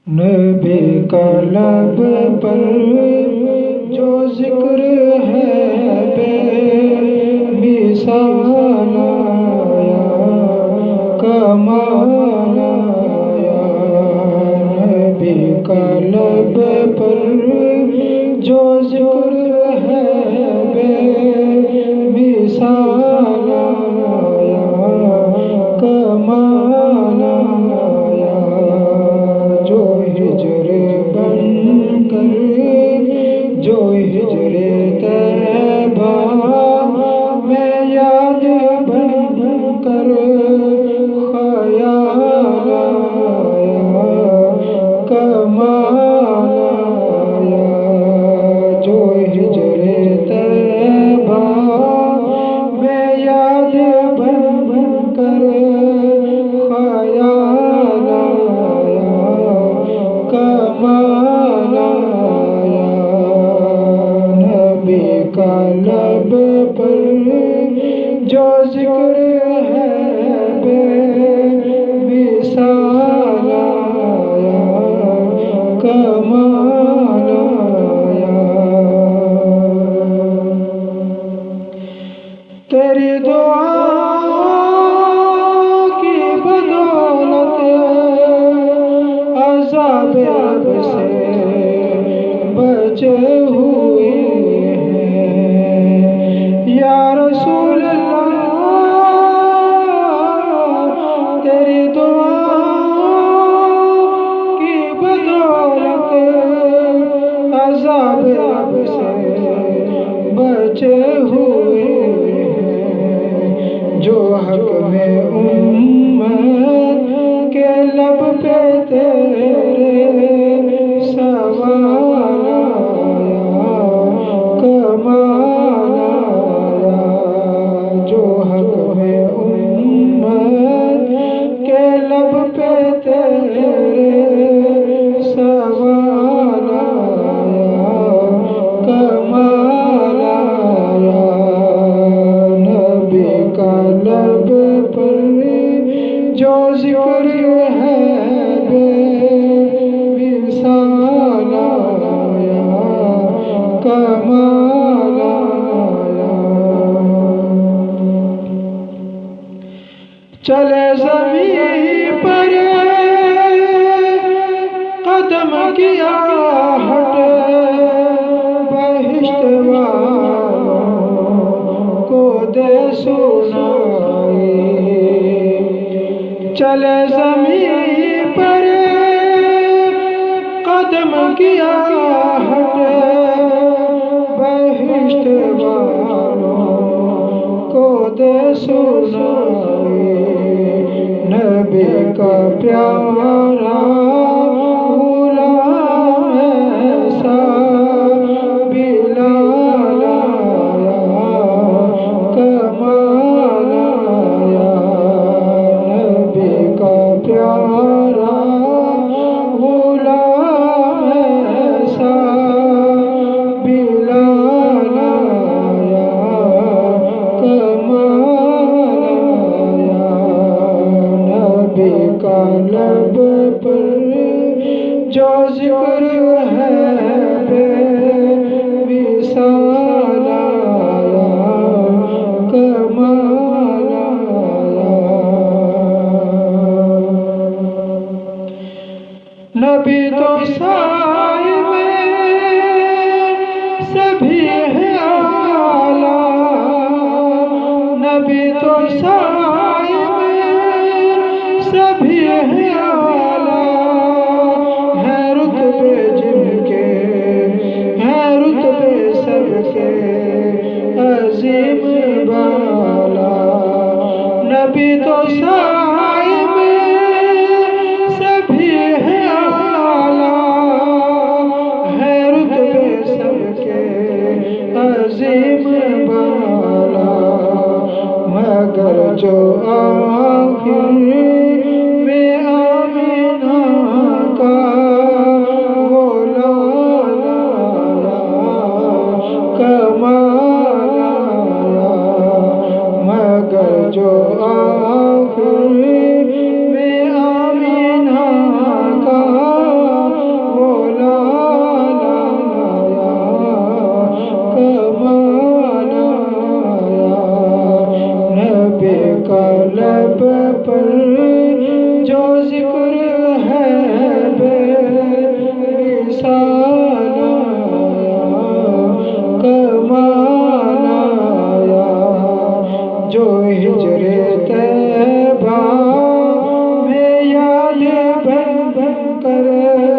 نبی کا لب پر جو ذکر ہے بے مثال آیا، کمال آیا۔ نبی کا لب پر جو ذکر ہے بے مثال آیا، کمال آیا۔ جو ہجر بن کر، جو ہجر طیبہ میں یاد بن کر خیال آیا، کمال آیا۔ جو ہجر طیبہ میں یاد بن کر خیال آیا، کمال آیا۔ نبی کا لب پر جو ذکر ہے بے مثال آیا، کمال آیا۔ تیری دعا کی بدولت عذاب رب سے بچے ہوئے ہیں یا رسول اللہ۔ تیری دعا کی بدولت عذاب رب سے بچے ہوئے ہیں، جو حق میں امت کے لب پہ تیرے سوال آیا، کمال آیا۔ جو حق میں امت کے لب پہ تیرے سوال آیا، کمال آیا۔ نبی کا لب پر جو ذکر ہے بے مثال آیا، کمال آیا۔ چلے زمین پر قدم کیا ہٹ، بہشت والوں کو دے سنائی۔ چلے زمین پر قدم کیا ہٹ، بہشت والوں کو دے سنائی۔ نبی کا پیارا غلام ایسا بلال آیا، کمال آیا۔ نبی کا پیارا غلام ایسا بلال آیا، کمال آیا۔ نبی کا لب پر جو ذکر ہے بے مثال آیا، کمال آیا۔ نبی تو سائے میں سبھی ہے اعلیٰ، نبی تو سائے میں سبھی ہے اعلیٰ۔ ہیں رتبے جن کے، ہیں رتبے سب کے عظیم بالا۔ نبی تو سائے میں سبھی ہے اعلیٰ، کا لب پر جو ذکر ہے بے مثال آیا، کمال آیا، جو ہجر طیبہ میں یاد بن کر